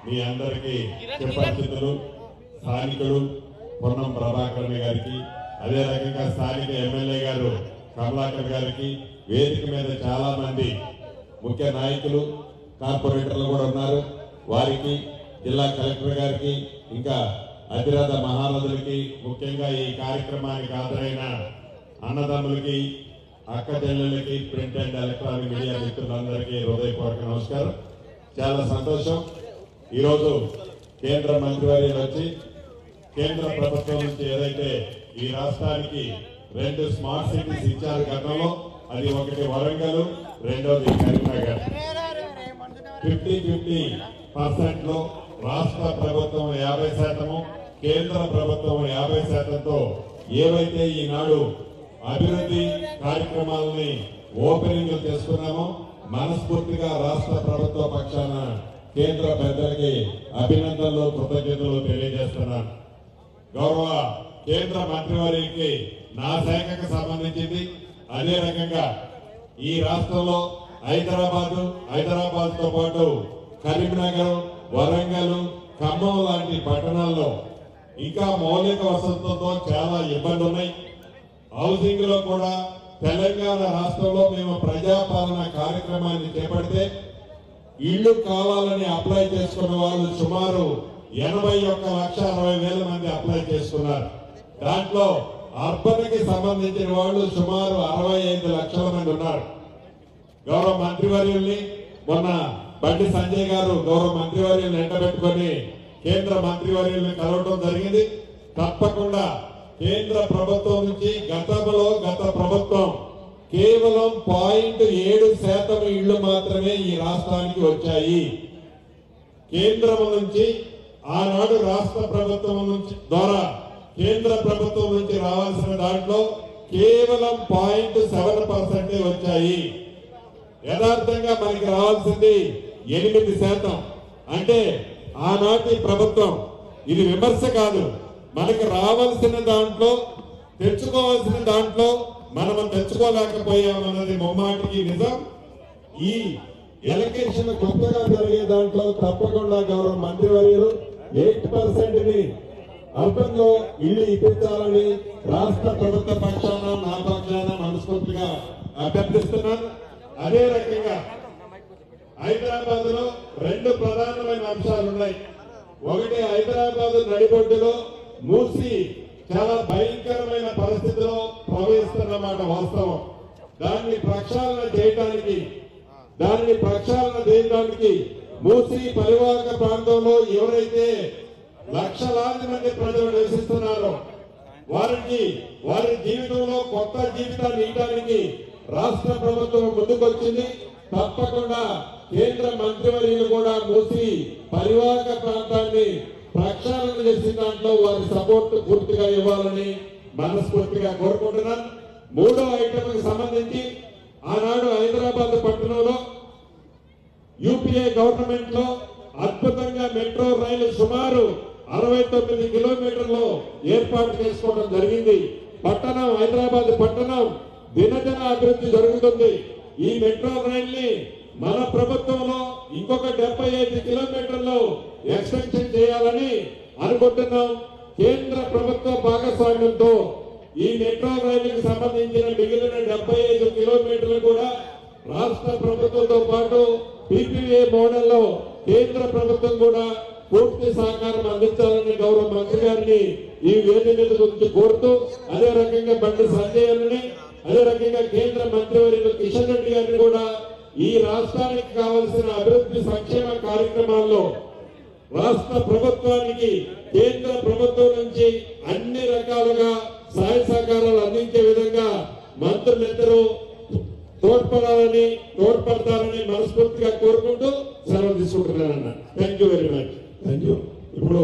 మీ అందరికీ సుపరిచితులు స్థానికుడు పొన్నం ప్రభాకర్ గారికి, అదే రకంగా స్థానిక ఎమ్మెల్యే గారు కమలాకర్ గారికి, వేదిక మీద చాలా మంది ముఖ్య నాయకులు కార్పొరేటర్లు కూడా ఉన్నారు. వారికి, జిల్లా కలెక్టర్ గారికి, ఇంకా అతిరథ మహారథులకి, ముఖ్యంగా ఈ కార్యక్రమానికి హాజరైన అన్నదమ్ములకి, అక్క చెల్లెళ్ళకి, ప్రింట్ అండ్ ఎలక్ట్రానిక్ మీడియా మిత్రులందరికీ హృదయపూర్వక నమస్కారం. చాలా సంతోషం. ఈరోజు కేంద్ర మంత్రివర్యులు వచ్చి కేంద్ర ప్రభుత్వం నుంచి ఏదైతే ఈ రాష్ట్రానికి 2 స్మార్ట్ సిటీస్ ఇచ్చారు గతంలో, అది ఒకటి వరంగల్, రెండోది కరీంనగర్. 50-50% లో రాష్ట్ర ప్రభుత్వం 50%, కేంద్ర ప్రభుత్వం 50%తో ఏవైతే ఈనాడు అభివృద్ధి కార్యక్రమాలని ఓపెనింగ్ చేసుకున్నామో, మనస్ఫూర్తిగా రాష్ట్ర ప్రభుత్వ పక్షాన కేంద్ర పెద్దలకి అభినందనలు, కృతజ్ఞతలు తెలియజేస్తున్నాను. గౌరవ కేంద్ర మంత్రివర్యులకి నా శాఖకు సంబంధించింది, అదే రకంగా ఈ రాష్ట్రంలో హైదరాబాద్ తో పాటు కరీంనగర్, వరంగల్, ఖమ్మం లాంటి పట్టణాల్లో ఇంకా మౌలిక వసతులతో చాలా ఇబ్బందులు ఉన్నాయి. హౌసింగ్ లో కూడా తెలంగాణ రాష్ట్రంలో మేము ప్రజాపాలన కార్యక్రమాన్ని చేపడితే ఇళ్లు కావాలని అప్లై చేసుకున్న వాళ్ళు సుమారు 81,60,000 మంది అప్లై చేసుకున్నారు. దాంట్లో అర్బన్ కి సంబంధించిన వాళ్ళు సుమారు 65 లక్షల మంది ఉన్నారు. గౌరవ మంత్రివర్యుల్ని మొన్న బండి సంజయ్ గారు గౌరవ మంత్రివర్యుల్ని ఎండబెట్టుకొని కేంద్ర మంత్రివర్యుల్ని కలవడం జరిగింది. తప్పకుండా కేంద్ర ప్రభుత్వం నుంచి గత ప్రభుత్వం కేవలం 0.7% ఇళ్లు మాత్రమే ఈ రాష్ట్రానికి వచ్చాయి. కేంద్రం నుంచి ఆనాడు రాష్ట్ర ప్రభుత్వం నుంచి ద్వారా కేంద్ర ప్రభుత్వం నుంచి రావాల్సిన దాంట్లో కేవలం 0.7% వచ్చాయి. యథార్థంగా మనకి రావాల్సింది 8%. అంటే ఆనాటి ప్రభుత్వం, ఇది విమర్శ కాదు, మనకి రావాల్సిన దాంట్లో, తెచ్చుకోవాల్సిన దాంట్లో మనం తెచ్చుకోలేకపోయామన్నది ముమ్మాటికి నిజం. ఈ ఎలక్షన్ కొత్తగా జరిగే దాంట్లో తప్పకుండా గౌరవ మంత్రివర్యులు 8%ని అర్బన్ లో ఇల్లు ఇప్పించాలని రాష్ట్ర ప్రభుత్వ పక్షాన, నా పక్షాన మనస్ఫూర్తిగా అభ్యర్థిస్తున్నాను. అదే రకంగా హైదరాబాద్ లో 2 ప్రధానమైన అంశాలు ఉన్నాయి. ఒకటి, హైదరాబాద్ నడిబొడ్డులో మూసి చాలా భయంకరమైన పరిస్థితిలో ప్రవహిస్తున్నమాట వాస్తవం. దాన్ని ప్రక్షాళన చేయడానికి మూసి పరివాహక ప్రాంతంలో ఎవరైతే లక్షలాది మంది ప్రజలు నివసిస్తున్నారో వారి జీవితంలో కొత్త జీవితాన్ని ఇవ్వడానికి రాష్ట్ర ప్రభుత్వం ముందుకొచ్చింది. తప్పకుండా కేంద్ర మంత్రివర్యులు కూడా మూసి పరివాహక ప్రాంతాన్ని ప్రక్షాళన చేసిన దాంట్లో వారి సపోర్ట్ పూర్తిగా ఇవ్వాలని మనస్ఫూర్తిగా కోరుకుంటున్నాను. 3వ ఐటమ్కి సంబంధించి ఆనాడు హైదరాబాద్ పట్టణంలో యూపీఏ గవర్నమెంట్ లో అద్భుతంగా మెట్రో రైలు సుమారు 69 కిలోమీటర్లు ఏర్పాటు చేసుకోవడం జరిగింది. హైదరాబాద్ పట్టణం దినదిన అభివృద్ధి జరుగుతుంది. ఈ మెట్రో రైల్ని మన ప్రభుత్వంలో ఇంకొక 75 కిలోమీటర్లు ఎక్స్టెన్షన్ చేయాలని అనుకుంటున్నాం. కేంద్ర ప్రభుత్వ భాగస్వామ్యంతో ఈ మెట్రో రైలుకి సంబంధించిన మిగిలిన 75 కిలోమీటర్లు కూడా రాష్ట్ర ప్రభుత్వంతో పాటు పీపీఏ మోడల్లో కేంద్ర ప్రభుత్వం కూడా పూర్తి సహకారం అందించాలని గౌరవ మంత్రి గారిని ఈ వేదిక గురించి కోరుతూ, అదే రకంగా బండి సంజయ్ గారిని, అదే రకంగా కేంద్ర మంత్రివర్యులు కిషన్ రెడ్డి గారిని కూడా ఈ రాష్ట్రానికి కావలసిన అభివృద్ధి సంక్షేమ కార్యక్రమాల్లో రాష్ట్ర ప్రభుత్వానికి కేంద్ర ప్రభుత్వం నుంచి అన్ని రకాలుగా సహాయ సహకారాలు అందించే విధంగా మంత్రులిద్దరూ తోడ్పడతారని మనస్ఫూర్తిగా కోరుకుంటూ సెలవు తీసుకుంటున్నానన్న. Thank you very much. Thank you. ఇప్పుడు